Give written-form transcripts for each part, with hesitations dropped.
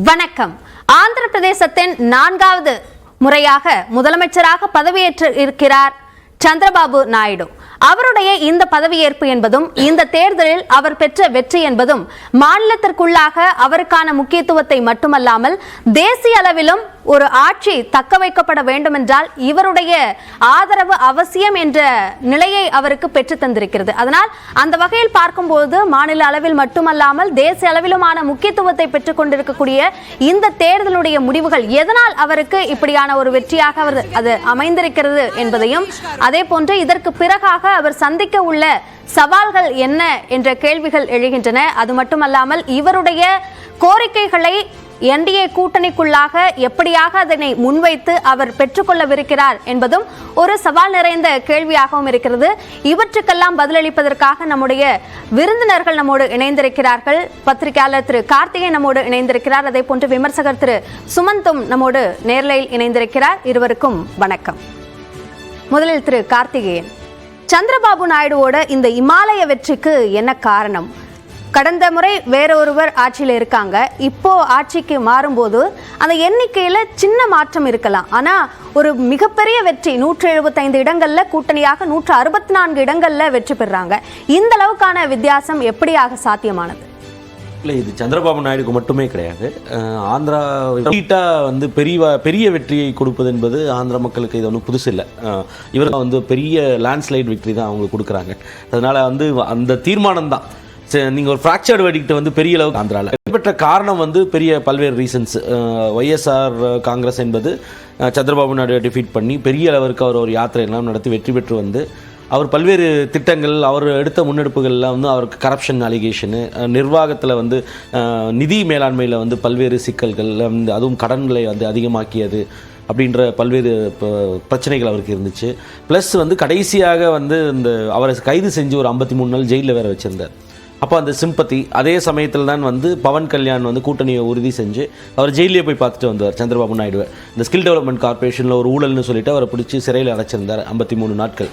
வணக்கம். ஆந்திர பிரதேசத்தின் 4வது முறையாக முதலமைச்சராக பதவியேற்று இருக்கிறார் சந்திரபாபு நாயுடு. அவருடைய இந்த பதவியேற்பு என்பதும் இந்த தேர்தலில் அவர் பெற்ற வெற்றி என்பதும் மாநிலத்திற்குள்ளாக அவருக்கான முக்கியத்துவத்தை மட்டுமல்லாமல் தேசிய அளவிலும் ஒரு ஆட்சி தக்க வைக்கப்பட வேண்டும் என்றால் இவருடைய ஆதரவு அவசியம் என்ற நிலையை அவருக்கு பெற்று தந்திருக்கிறது. அதனால் அந்த வகையில் பார்க்கும்போது மாநில அளவில் மட்டுமல்லாமல் தேசிய அளவிலுமான முக்கியத்துவத்தை பெற்றுக் கொண்டிருக்கக்கூடிய இந்த தேர்தலுடைய முடிவுகள் எதனால் அவருக்கு இப்படியான ஒரு வெற்றியாக அது அமைந்திருக்கிறது என்பதையும், அதே போன்று இதற்கு பிறகாக அவர் சந்திக்க உள்ள சவால்கள் என்ன என்ற கேள்விகள் எழுகின்றன. அது மட்டுமல்லாமல் இவருடைய கோரிக்கைகளை என்டிஏ கூட்டணிக்குள்ளாக எப்படியாக அதனை முன்வைத்து அவர் பெற்றுக்கொள்ளவிருக்கிறார் என்பதும் ஒரு சவால் நிறைந்த கேள்வியாகவும் இருக்கிறது. இவற்றுக்கெல்லாம் பதிலளிப்பதற்காக நம்முடைய விருந்தினர்கள் நம்மோடு இணைந்திருக்கிறார்கள். பத்திரிகையாளர் திரு கார்த்திகேயன் நம்மோடு இணைந்திருக்கிறார். அதே போன்று விமர்சகர் திரு சுமந்தும் நம்மோடு நேரலையில் இணைந்திருக்கிறார். இருவருக்கும் வணக்கம். முதலில் திரு கார்த்திகேயன், சந்திரபாபு நாயுடுவோட இந்த இமாலய வெற்றிக்கு என்ன காரணம்? கடந்த முறை வேற ஒருவர் ஆட்சியில் இருக்காங்க, இப்போ ஆட்சிக்கு மாறும்போது அந்த எண்ணிக்கையில சின்ன மாற்றம் இருக்கலாம், ஆனா ஒரு மிகப்பெரிய வெற்றி 175 இடங்கள்ல கூட்டணியாக 164 இடங்கள்ல வெற்றி பெறாங்க. இந்த அளவுக்கான வித்தியாசம் எப்படியாக சாத்தியமானது? இல்லை, இது சந்திரபாபு நாயுடுக்கு மட்டுமே கிடையாது. ஆந்திரா வந்து பெரிய வெற்றியை கொடுப்பது என்பது ஆந்திர மக்களுக்கு இது ஒன்றும் புதுசு இல்லை. இவர்கள் வந்து பெரிய லேண்ட்ஸ்லைட் விக்டரி தான் அவங்க கொடுக்குறாங்க. அதனால் வந்து அந்த தீர்மானம் தான். நீங்கள் ஒரு ஃப்ராக்சர்டு வெடிக்கிட்ட வந்து பெரிய அளவுக்கு ஆந்திராவில் பெற்ற காரணம் வந்து பல்வேறு ரீசன்ஸ். ஒய்எஸ்ஆர் காங்கிரஸ் என்பது சந்திரபாபு நாயுடு டிஃபீட் பண்ணி பெரிய அளவிற்கு அவர் ஒரு யாத்திரை எல்லாம் நடத்தி வெற்றி பெற்று வந்து அவர் பல்வேறு திட்டங்கள், அவர் எடுத்த முன்னெடுப்புகள்லாம் வந்து அவருக்கு கரப்ஷன் அலிகேஷனு, நிர்வாகத்தில் வந்து நிதி மேலாண்மையில் வந்து பல்வேறு சிக்கல்கள், அதுவும் கடன்களை வந்து அதிகமாக்கியது அப்படின்ற பல்வேறு பிரச்சனைகள் அவருக்கு இருந்துச்சு. ப்ளஸ் வந்து கடைசியாக வந்து இந்த அவரை கைது செஞ்சு ஒரு 53 நாள் ஜெயிலில் வேறு வச்சுருந்தார். அப்போ அந்த சிம்பத்தி, அதே சமயத்தில் தான் வந்து பவன் கல்யாண் வந்து கூட்டணியை உறுதி செஞ்சு அவர் ஜெயிலே போய் பார்த்துட்டு வந்தார் சந்திரபாபு நாயுடுவை. இந்த ஸ்கில் டெவலப்மெண்ட் கார்பரேஷனில் ஒரு ஊழல்னு சொல்லிட்டு அவரை பிடிச்சி சிறையில் அடைச்சிருந்தார் 53 நாட்கள்.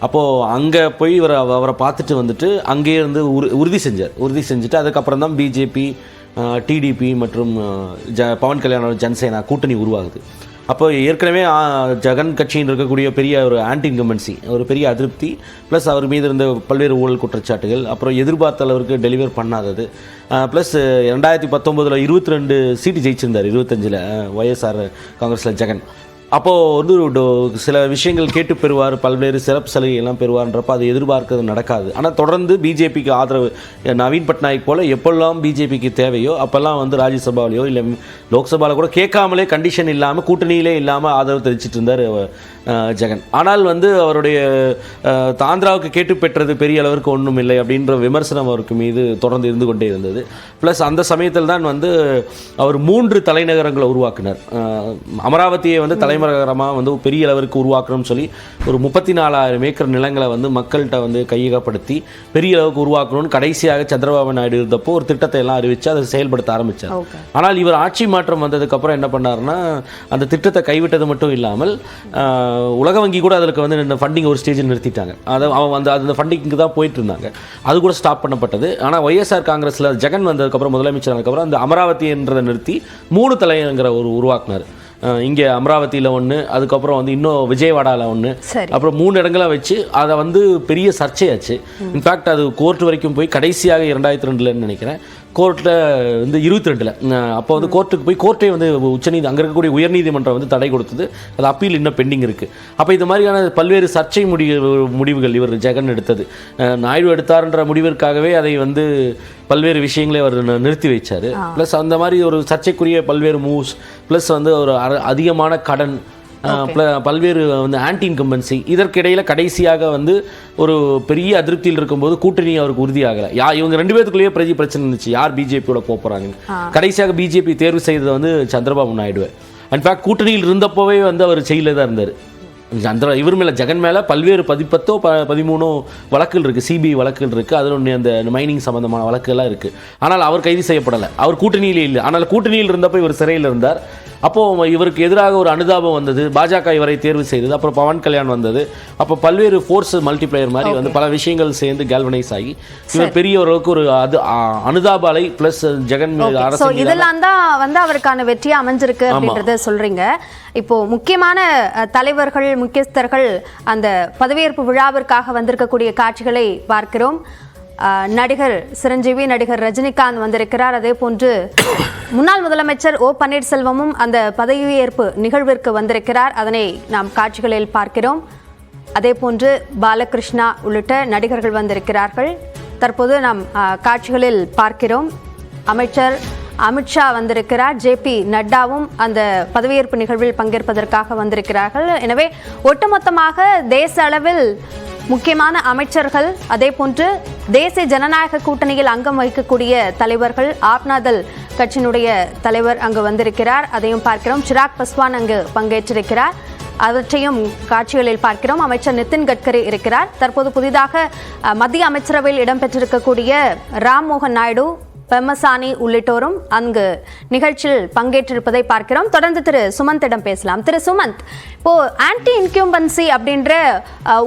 அப்போது அங்கே போய் அவரை பார்த்துட்டு வந்துட்டு அங்கேயே இருந்து உறுதி செஞ்சுட்டு அதுக்கப்புறம் தான் பிஜேபி, டிடிபி மற்றும் பவன் கல்யாணோட ஜனசேனா கூட்டணி உருவாகுது. அப்போ ஏற்கனவே ஜெகன் கட்சியில் இருக்கக்கூடிய பெரிய ஒரு ஆன்டி இன்கம்பன்சி, ஒரு பெரிய அதிருப்தி, ப்ளஸ் அவர் மீது இருந்த பல்வேறு ஊழல் குற்றச்சாட்டுகள், அப்புறம் எதிர்பார்த்த அளவுக்கு டெலிவர் பண்ணாதது, ப்ளஸ் 2019 22 சீட்டு ஜெயிச்சிருந்தார் 25ல் ஒய்எஸ்ஆர் காங்கிரஸில் ஜெகன். அப்போது வந்து சில விஷயங்கள் கேட்டு பெறுவார், பல்வேறு சிறப்பு சலுகைகள்லாம் பெறுவார்ன்றப்போ அது எதிர்பார்க்கிறது நடக்காது. ஆனால் தொடர்ந்து பிஜேபிக்கு ஆதரவு, நவீன் பட்நாயக் போல் எப்பெல்லாம் பிஜேபிக்கு தேவையோ அப்போல்லாம் வந்து ராஜ்யசபாவிலையோ இல்லை லோக்சபாவில் கூட கேட்காமலே, கண்டிஷன் இல்லாமல், கூட்டணியிலே இல்லாமல் ஆதரவு தெரிவிச்சிட்டு இருந்தார் ஜெகன். ஆனால் வந்து அவருடைய ஆந்திராவுக்கு கேட்டு பெற்றது பெரிய அளவிற்கு ஒன்றும் இல்லை அப்படின்ற விமர்சனம் அவருக்கு மீது தொடர்ந்து இருந்து கொண்டே இருந்தது. ப்ளஸ் அந்த சமயத்தில் தான் வந்து அவர் 3 தலைநகரங்களை உருவாக்கினார். அமராவதியை வந்து தலைநகரமாக வந்து பெரிய அளவிற்கு உருவாக்கணும்னு சொல்லி ஒரு 34,000 ஏக்கர் நிலங்களை வந்து மக்கள்கிட்ட வந்து கையகப்படுத்தி பெரிய அளவுக்கு உருவாக்கணும்னு கடைசியாக சந்திரபாபு நாயுடு இருந்தப்போ ஒரு திட்டத்தை எல்லாம் அறிவித்து அதை செயல்படுத்த ஆரம்பித்தார். ஆனால் இவர் ஆட்சி மாற்றம் வந்ததுக்கப்புறம் என்ன பண்ணார்னா, அந்த திட்டத்தை கைவிட்டது மட்டும் இல்லாமல் உலக வங்கி கூட அதற்கு வந்து இந்த ஃபண்டிங் ஒரு ஸ்டேஜில் நிறுத்திட்டாங்க. அவங்க வந்து அந்த ஃபண்டிங்க்கு தான் போயிட்டு இருந்தாங்க, அது கூட ஸ்டாப் பண்ணப்பட்டது. ஆனால் ஒய்எஸ்ஆர் காங்கிரஸில் ஜெகன் வந்ததுக்கப்புறம், முதலமைச்சரானதுக்கப்புறம் அந்த அமராவதி என்றதை நிறுத்தி 3 தலைநகர உருவாக்குனார். இங்கே அமராவதியில் ஒன்று, அதுக்கப்புறம் வந்து இன்னும் விஜயவாடாவில் ஒன்று, அப்புறம் 3 இடங்களாக வச்சு அதை வந்து பெரிய சர்ச்சையாச்சு. இன்ஃபேக்ட் அது கோர்ட் வரைக்கும் போய் கடைசியாக 2002 நினைக்கிறேன் கோர்ட்டில் வந்து 22ல் அப்போ வந்து கோர்ட்டுக்கு போய் கோர்ட்டே வந்து அங்கே இருக்கக்கூடிய உயர்நீதிமன்றம் வந்து தடை கொடுத்தது. அது அப்பீல் இன்னும் பெண்டிங் இருக்குது. அப்போ இது மாதிரியான பல்வேறு சர்ச்சை முடிவுகள் இவர் ஜெகன் எடுத்தது. நாயுடு எடுத்தார்ன்ற முடிவிற்காகவே அதை வந்து பல்வேறு விஷயங்களை அவர் நிறுத்தி வைச்சார். ப்ளஸ் அந்த மாதிரி ஒரு சர்ச்சைக்குரிய பல்வேறு மூவ்ஸ், ப்ளஸ் வந்து ஒரு அதிகமான கடன், பல்வேறு வந்து ஆன்டி இன்கம்பன்சி, இதற்கிடையில் கடைசியாக வந்து ஒரு பெரிய அதிருப்தியில் இருக்கும்போது கூட்டணி அவருக்கு உறுதியாகலை. இவங்க 2 பேருக்குள்ளேயே பிரச்சனை இருந்துச்சு, யார் பிஜேபியோட போகிறாங்க. கடைசியாக பிஜேபி தேர்வு செய்தது வந்து சந்திரபாபு நாயுடு. இன்ஃபேக்ட் கூட்டணியில் இருந்தப்போவே வந்து அவர் ஜெயிலில் தான் இருந்தார். இவர் மேலே, ஜெகன் மேலே பல்வேறு 10 13 வழக்குகள் இருக்குது, சிபிஐ வழக்குகள் இருக்குது. அதில் அந்த மைனிங் சம்மந்தமான வழக்குகள்லாம் இருக்குது. ஆனால் அவர் கைது செய்யப்படலை, அவர் கூட்டணியிலே இல்லை. ஆனால் கூட்டணியில் இருந்தப்போ இவர் சிறையில் இருந்தார். அப்போ இவருக்கு எதிராக ஒரு அனுதாபம் வந்தது, பாஜக இவரை தேர்வு செய்தது, அப்புறம் பவன் கல்யாண் வந்தது, அப்போ பல்வேறு ஃபோர்ஸ் மல்டிப்ளையர் மாதிரி வந்து பல விஷயங்கள் சேர்ந்து கேல்வனைஸ் ஆகி இவர் பெரிய ஓரளவுக்கு ஒரு அனுதாப அலை பிளஸ் ஜெகன் அரசு இதெல்லாம் தான் வந்து அவருக்கான வெற்றியா அமைஞ்சிருக்கு அப்படின்றத சொல்றீங்க. இப்போ முக்கியமான தலைவர்கள் முக்கியஸ்தர்கள் அந்த பதவியேற்பு விழாவிற்காக வந்திருக்கக்கூடிய காட்சிகளை பார்க்கிறோம். நடிகர் சிரஞ்சீவி, நடிகர் ரஜினிகாந்த் வந்திருக்கிறார். அதே போன்று முன்னாள் முதலமைச்சர் ஓ பன்னீர்செல்வமும் அந்த பதவியேற்பு நிகழ்விற்கு வந்திருக்கிறார். அதனை நாம் காட்சிகளில் பார்க்கிறோம். அதே போன்று பாலகிருஷ்ணா உள்ளிட்ட நடிகர்கள் வந்திருக்கிறார்கள். தற்போது நாம் காட்சிகளில் பார்க்கிறோம். அமைச்சர் அமித்ஷா வந்திருக்கிறார். ஜேபி நட்டாவும் அந்த பதவியேற்பு நிகழ்வில் பங்கேற்பதற்காக வந்திருக்கிறார்கள். எனவே ஒட்டுமொத்தமாக தேச அளவில் முக்கியமான அமைச்சர்கள், அதே போன்று தேசிய ஜனநாயக கூட்டணியில் அங்கம் வகிக்கக்கூடிய தலைவர்கள், ஆப்னாதல் கட்சியினுடைய தலைவர் அங்கு வந்திருக்கிறார். அதையும் பார்க்கிறோம். சிராக் பஸ்வான் அங்கு பங்கேற்றிருக்கிறார். அவற்றையும் காட்சிகளில் பார்க்கிறோம். அமைச்சர் நிதின் கட்கரி இருக்கிறார். தற்போது புதிதாக மத்திய அமைச்சரவையில் இடம்பெற்றிருக்கக்கூடிய ராம் மோகன் நாயுடு, பெம்மசானி உள்ளிட்டோரும் அங்கு நிகழ்ச்சியில் பங்கேற்றிருப்பதை பார்க்கிறோம். தொடர்ந்து திரு சுமந்திடம் பேசலாம். திரு சுமந்த், இப்போ ஆன்டி இன்கியூம்பன்சி அப்படின்ற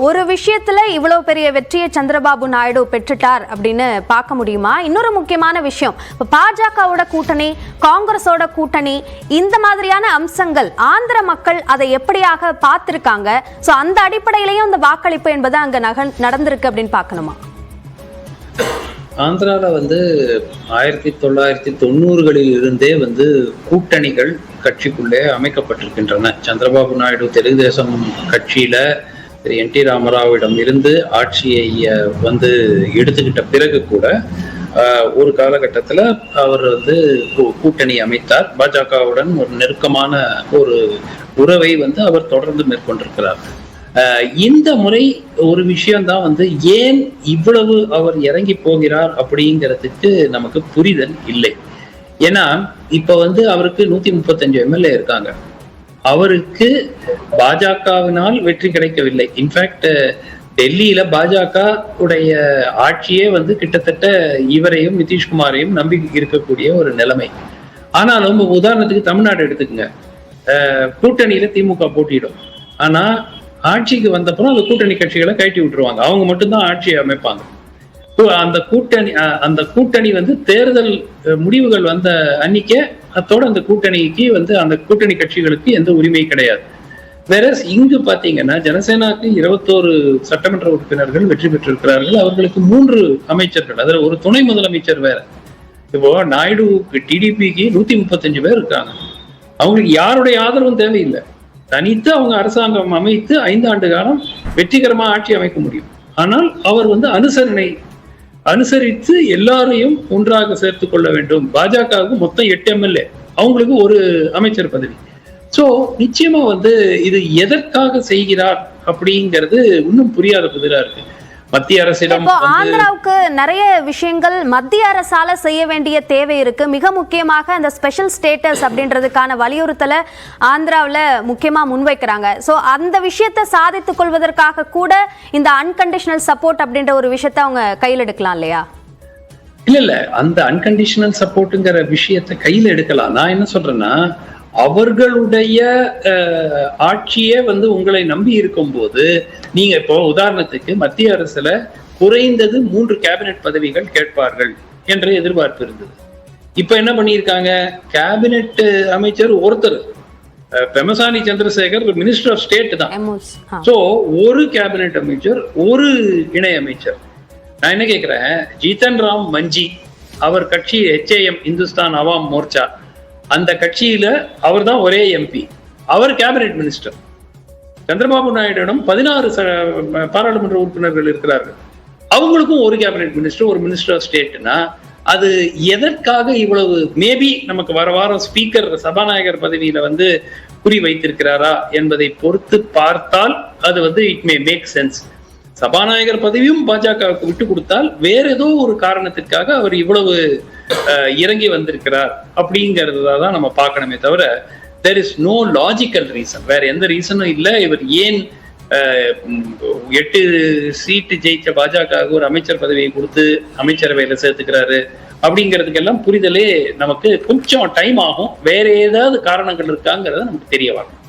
ஒரு விஷயத்துல இவ்வளவு பெரிய வெற்றியை சந்திரபாபு நாயுடு பெற்றுட்டார் அப்படின்னு பார்க்க முடியுமா? இன்னொரு முக்கியமான விஷயம், இப்போ பாஜகவோட கூட்டணி, காங்கிரஸோட கூட்டணி, இந்த மாதிரியான அம்சங்கள் ஆந்திர மக்கள் அதை எப்படியாக பார்த்திருக்காங்க? ஸோ அந்த அடிப்படையிலையும் இந்த வாக்களிப்பு என்பது அங்க நடந்திருக்கு அப்படின்னு பார்க்கணுமா? ஆந்திராவில் வந்து 1990களில் இருந்தே வந்து கூட்டணிகள் கட்சிக்குள்ளே அமைக்கப்பட்டிருக்கின்றன. சந்திரபாபு நாயுடு தெலுங்கு தேசம் கட்சியில திரு என் டி ராமராவிடம் இருந்து ஆட்சியை வந்து எடுத்துக்கிட்ட பிறகு கூட ஒரு காலகட்டத்தில் அவர் வந்து கூட்டணி அமைத்தார். பாஜகவுடன் ஒரு நெருக்கமான ஒரு உறவை வந்து அவர் தொடர்ந்து மேற்கொண்டிருக்கிறார். இந்த முறை ஒரு விஷயம்தான் வந்து ஏன் இவ்வளவு அவர் இறங்கி போகிறார் அப்படிங்கிறதுக்கு நமக்கு புரிதல் இல்லை. ஏன்னா இப்ப வந்து அவருக்கு 135 எம்எல்ஏ இருக்காங்க. அவருக்கு பாஜகவினால் வெற்றி கிடைக்கவில்லை. இன்ஃபேக்ட் டெல்லியில பாஜக உடைய ஆட்சியே வந்து கிட்டத்தட்ட இவரையும் நிதிஷ்குமாரையும் நம்பி இருக்கக்கூடிய ஒரு நிலைமை. ஆனாலும் உதாரணத்துக்கு தமிழ்நாடு எடுத்துக்கங்க, கூட்டணியில திமுக போட்டியிடும். ஆனா ஆட்சிக்கு வந்தப்பறம் அந்த கூட்டணி கட்சிகளை கழட்டி விட்டுருவாங்க. அவங்க மட்டும்தான் ஆட்சியை அமைப்பாங்க. அந்த கூட்டணி வந்து தேர்தல் முடிவுகள் வந்த அன்னைக்கே அதோட அந்த கூட்டணிக்கு வந்து அந்த கூட்டணி கட்சிகளுக்கு எந்த உரிமை கிடையாது. வேற இங்கு பாத்தீங்கன்னா ஜனசேனாக்கு 21 சட்டமன்ற உறுப்பினர்கள் வெற்றி பெற்றிருக்கிறார்கள். அவர்களுக்கு 3 அமைச்சர்கள், அதுல ஒரு துணை முதலமைச்சர் வேற. இப்போ நாயுடுவுக்கு டிடிபிக்கு 135 பேர் இருக்காங்க. அவங்களுக்கு யாருடைய ஆதரவும் தேவையில்லை. தனித்து அவங்க அரசாங்கம் அமைத்து 5 ஆண்டு காலம் வெற்றிகரமா ஆட்சி அமைக்க முடியும். ஆனால் அவர் வந்து அனுசரித்து எல்லாரையும் ஒன்றாக சேர்த்து கொள்ள வேண்டும். பாஜகவுக்கு மொத்தம் 8 எம்எல்ஏ, அவங்களுக்கு ஒரு அமைச்சர் பதவி. சோ நிச்சயமா வந்து இது எதற்காக செய்கிறார் அப்படிங்கிறது இன்னும் புரியாத புதிரா இருக்கு. மத்திய அரசிடம் ஆந்திராவுக்கு நிறைய விஷயங்கள் மத்திய அரசால செய்ய வேண்டிய தேவை இருக்கு. மிக முக்கியமாக அந்த ஸ்பெஷல் ஸ்டேட்டஸ் அப்படின்றதுக்கான வலியுறுத்தலை ஆந்திராவில் முக்கியமா முன்வைக்கிறாங்க. ஸோ அந்த விஷயத்தை சாதித்துக் கொள்வதற்காக கூட இந்த அன்கண்டிஷனல் சப்போர்ட் அப்படின்ற ஒரு விஷயத்தை அவங்க கையில் எடுக்கலாம் இல்லையா? இல்ல அந்த அன்கண்டிஷனல் சப்போர்ட்டுங்கிற விஷயத்தை கையில் எடுக்கலாம். நான் என்ன சொல்றேன்னா, அவர்களுடைய ஆட்சியே வந்து உங்களை நம்பி இருக்கும் போது நீங்க இப்போ உதாரணத்துக்கு மத்திய அரசுல குறைந்தது 3 கேபினெட் பதவிகள் கேட்பார்கள் என்ற எதிர்பார்ப்பு இருந்தது. இப்ப என்ன பண்ணியிருக்காங்க, கேபினெட் அமைச்சர் ஒருத்தர், Pemmasani Chandrasekhar minister of state தான். சோ ஒரு கேபினெட் அமைச்சர், ஒரு இணை அமைச்சர். நான் என்ன கேட்கிறேன், ஜீதன் ராம் மஞ்சி அவர் கட்சி HAM, இந்துஸ்தான் அவாம் மோர்ச்சா, அந்த கட்சியில அவர் தான் ஒரே எம்பி, அவர் கேபினெட் மினிஸ்டர். சந்திரபாபு நாயுடுவிடம் 16 பாராளுமன்ற உறுப்பினர்கள் இருக்கிறார்கள். அவங்களுக்கும் ஒரு கேபினெட் மினிஸ்டர், ஒரு மினிஸ்டர் ஆஃப் ஸ்டேட்னா அது எதற்காக இவ்வளவு? மேபி நமக்கு வர வாரம் ஸ்பீக்கர் சபாநாயகர் பதவியில வந்து குறி வைத்திருக்கிறாரா என்பதை பொறுத்து பார்த்தால் அது வந்து இட் மே மேக் சென்ஸ். சபாநாயகர் பதவியும் பாஜகவுக்கு விட்டு கொடுத்தால் வேற ஏதோ ஒரு காரணத்திற்காக அவர் இவ்வளவு இறங்கி வந்திருக்கிறார் அப்படிங்கிறதான் நம்ம பார்க்கணுமே தவிர there is no logical reason. வேற எந்த ரீசனும் இல்லை. இவர் ஏன் 8 சீட்டு ஜெயிச்ச பாஜகவுக்கு ஒரு அமைச்சர் பதவியை கொடுத்து அமைச்சரவையில சேர்த்துக்கிறாரு அப்படிங்கிறதுக்கெல்லாம் புரிதலே நமக்கு கொஞ்சம் டைம் ஆகும். வேற ஏதாவது காரணங்கள் இருக்காங்கிறத நமக்கு தெரிய வரும்.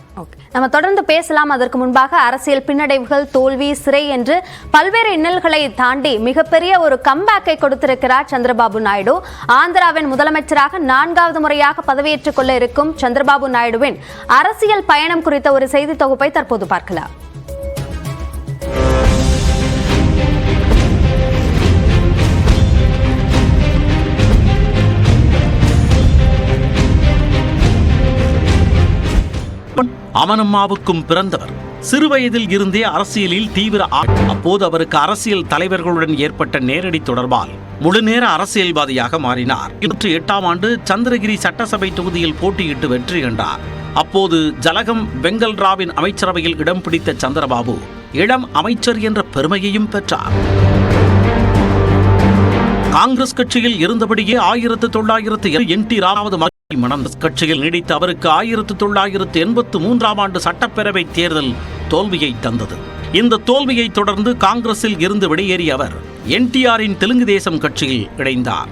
நம்ம தொடர்ந்து பேசலாம். அதற்கு முன்பாக அரசியல் பின்னடைவுகள், தோல்வி, சிறை என்று பல்வேறு இன்னல்களை தாண்டி மிகப்பெரிய ஒரு கம்பேக்கை கொடுத்திருக்கிறார் சந்திரபாபு நாயுடு. ஆந்திராவின் முதலமைச்சராக 4வது முறையாக பதவியேற்றுக் கொள்ள இருக்கும் சந்திரபாபு நாயுடுவின் அரசியல் பயணம் குறித்த ஒரு செய்தி தொகுப்பை தற்போது பார்க்கலாம். அமனம்மாவுக்கும் பிறந்தவர். சிறுவயதில் இருந்தே அரசியலில் தீவிர அப்போது அவருக்கு அரசியல் தலைவர்களுடன் ஏற்பட்ட நேரடி தொடர்பால் முழுநேர அரசியல்வாதியாக மாறினார். 2008ஆம் ஆண்டு சந்திரகிரி சட்டசபை தொகுதியில் போட்டியிட்டு வெற்றி கண்டார். அப்போது ஜலகம் வெங்கல்ராவின் அமைச்சரவையில் இடம் பிடித்த சந்திரபாபு இளம் அமைச்சர் என்ற பெருமையையும் பெற்றார். காங்கிரஸ் கட்சியில் இருந்தபடியே 1900 NT ராமாவது மணந்தஸ் கட்சியில் நீடித்த அவருக்கு 1983ஆம் ஆண்டு சட்டப்பேரவை தேர்தல் தோல்வியை தந்தது. இந்த தோல்வியை தொடர்ந்து காங்கிரஸில் இருந்து வெளியேறிய அவர் NTRின் தெலுங்கு தேசம் கட்சியில் இணைந்தார்.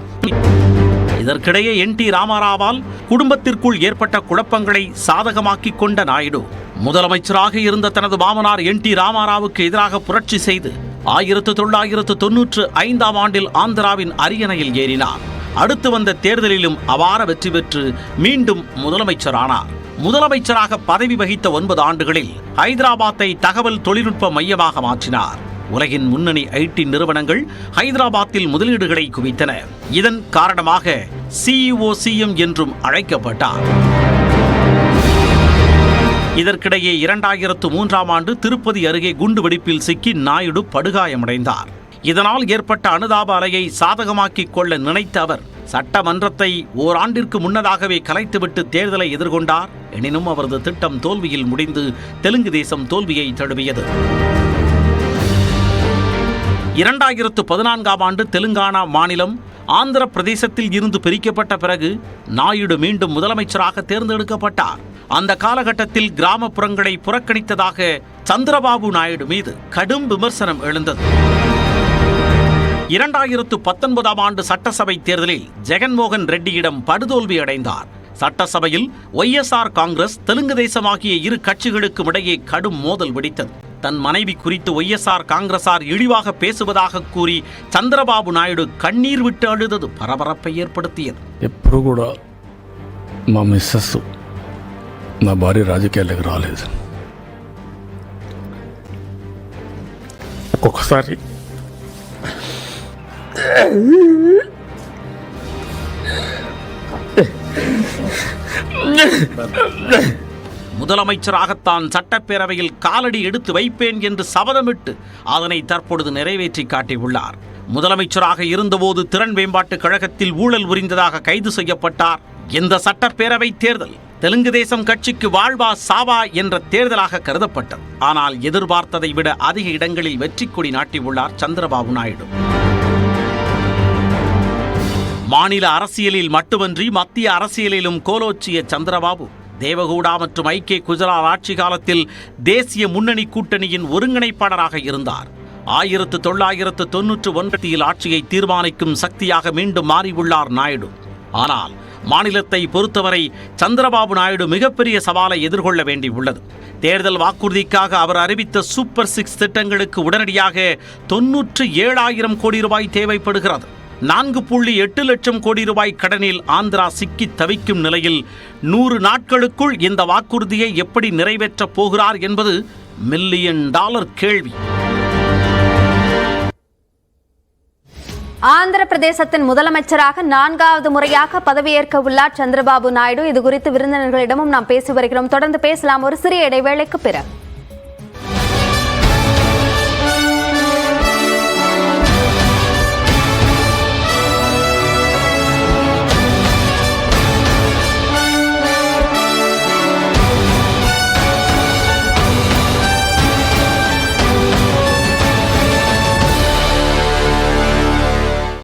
இதற்கிடையே NT ராமாராவால் குடும்பத்திற்குள் ஏற்பட்ட குழப்பங்களை சாதகமாக்கிக் கொண்ட நாயுடு முதலமைச்சராக இருந்த தனது மாமனார் NT ராமாராவுக்கு எதிராக புரட்சி செய்து 1995ஆம் ஆண்டில் ஆந்திராவின் அரியணையில் ஏறினார். அடுத்து வந்த தேர்தலிலும் அபார வெற்றி பெற்று மீண்டும் முதலமைச்சரானார். முதலமைச்சராக பதவி வகித்த 9 ஆண்டுகளில் ஹைதராபாத்தை தகவல் தொழில்நுட்ப மையமாக மாற்றினார். உலகின் முன்னணி IT நிறுவனங்கள் ஹைதராபாத்தில் முதலீடுகளை குவித்தன. இதன் காரணமாக CEO CM என்றும் அழைக்கப்பட்டார். இதற்கிடையே 2003ஆம் ஆண்டு திருப்பதி அருகே குண்டுவெடிப்பில் சிக்கி நாயுடு படுகாயமடைந்தார். இதனால் ஏற்பட்ட அனுதாப அலையை சாதகமாக்கிக் கொள்ள நினைத்த அவர் சட்டமன்றத்தை ஓராண்டிற்கு முன்னதாகவே கலைத்துவிட்டு தேர்தலை எதிர்கொண்டார். எனினும் அவரது திட்டம் தோல்வியில் முடிந்து தெலுங்கு தேசம் தோல்வியை தழுவியது. 2014ஆம் ஆண்டு தெலுங்கானா மாநிலம் ஆந்திர பிரதேசத்தில் இருந்து பிரிக்கப்பட்ட பிறகு நாயுடு மீண்டும் முதலமைச்சராக தேர்ந்தெடுக்கப்பட்டார். அந்த காலகட்டத்தில் கிராமப்புறங்களை புறக்கணித்ததாக சந்திரபாபு நாயுடு மீது கடும் விமர்சனம் எழுந்தது. 2019ஆம் ஆண்டு சட்டசபை தேர்தலில் ஜெகன்மோகன் ரெட்டியிடம் படுதோல்வி அடைந்தார். சட்டசபையில் YSR காங்கிரஸ், தெலுங்கு தேசம் ஆகிய இரு கட்சிகளுக்கும் இடையே கடும் மோதல் வெடித்தது. தன் மனைவி குறித்து YSR காங்கிரசார் இழிவாக பேசுவதாக கூறி சந்திரபாபு நாயுடு கண்ணீர் விட்டு அழுதது பரபரப்பை ஏற்படுத்தியது. ఎప్పుడు కూడా మా మిస్సెస్ నా భార్య రాజకీయాలకు రాలేదు. ఒక్కొక్కసారి முதலமைச்சராகத்தான் சட்டப்பேரவையில் காலடி எடுத்து வைப்பேன் என்று சபதமிட்டு அதனை தற்பொழுது நிறைவேற்றி காட்டியுள்ளார். முதலமைச்சராக இருந்தபோது திறன் மேம்பாட்டு கழகத்தில் ஊழல் புரிந்ததாக கைது செய்யப்பட்டார். இந்த சட்டப்பேரவை தேர்தல் தெலுங்கு தேசம் கட்சிக்கு வாழ்வா சாவா என்ற தேர்தலாக கருதப்பட்டது. ஆனால் எதிர்பார்த்ததை விட அதிக இடங்களில் வெற்றி கொடி நாட்டியுள்ளார் சந்திரபாபு நாயுடு. மாநில அரசியலில் மட்டுமன்றி மத்திய அரசியலிலும் கோலோச்சிய சந்திரபாபு தேவகவுடா மற்றும் ஐக்கிய குஜராத் ஆட்சி காலத்தில் தேசிய முன்னணி கூட்டணியின் ஒருங்கிணைப்பாளராக இருந்தார். 1999 ஆட்சியை தீர்மானிக்கும் சக்தியாக மீண்டும் மாறியுள்ளார் நாயுடு. ஆனால் மாநிலத்தை பொறுத்தவரை சந்திரபாபு நாயுடு மிகப்பெரிய சவாலை எதிர்கொள்ள வேண்டியுள்ளது. தேர்தல் வாக்குறுதிக்காக அவர் அறிவித்த சூப்பர் 6 திட்டங்களுக்கு உடனடியாக 97,000 கோடி ரூபாய் தேவைப்படுகிறது. 4.8 லட்சம் கோடி ரூபாய் கடனில் ஆந்திரா சிக்கி தவிக்கும் நிலையில் 100 நாட்களுக்குள் இந்த வாக்குறுதியை எப்படி நிறைவேற்றப் போகிறார் என்பது $1 மில்லியன் கேள்வி. ஆந்திர பிரதேசத்தின் முதலமைச்சராக 4வது முறையாக பதவியேற்க உள்ளார் சந்திரபாபு நாயுடு. இது குறித்து விருந்தினர்களிடமும் நாம் பேசி வருகிறோம். தொடர்ந்து பேசலாம் ஒரு சிறிய இடைவேளைக்கு பிறகு.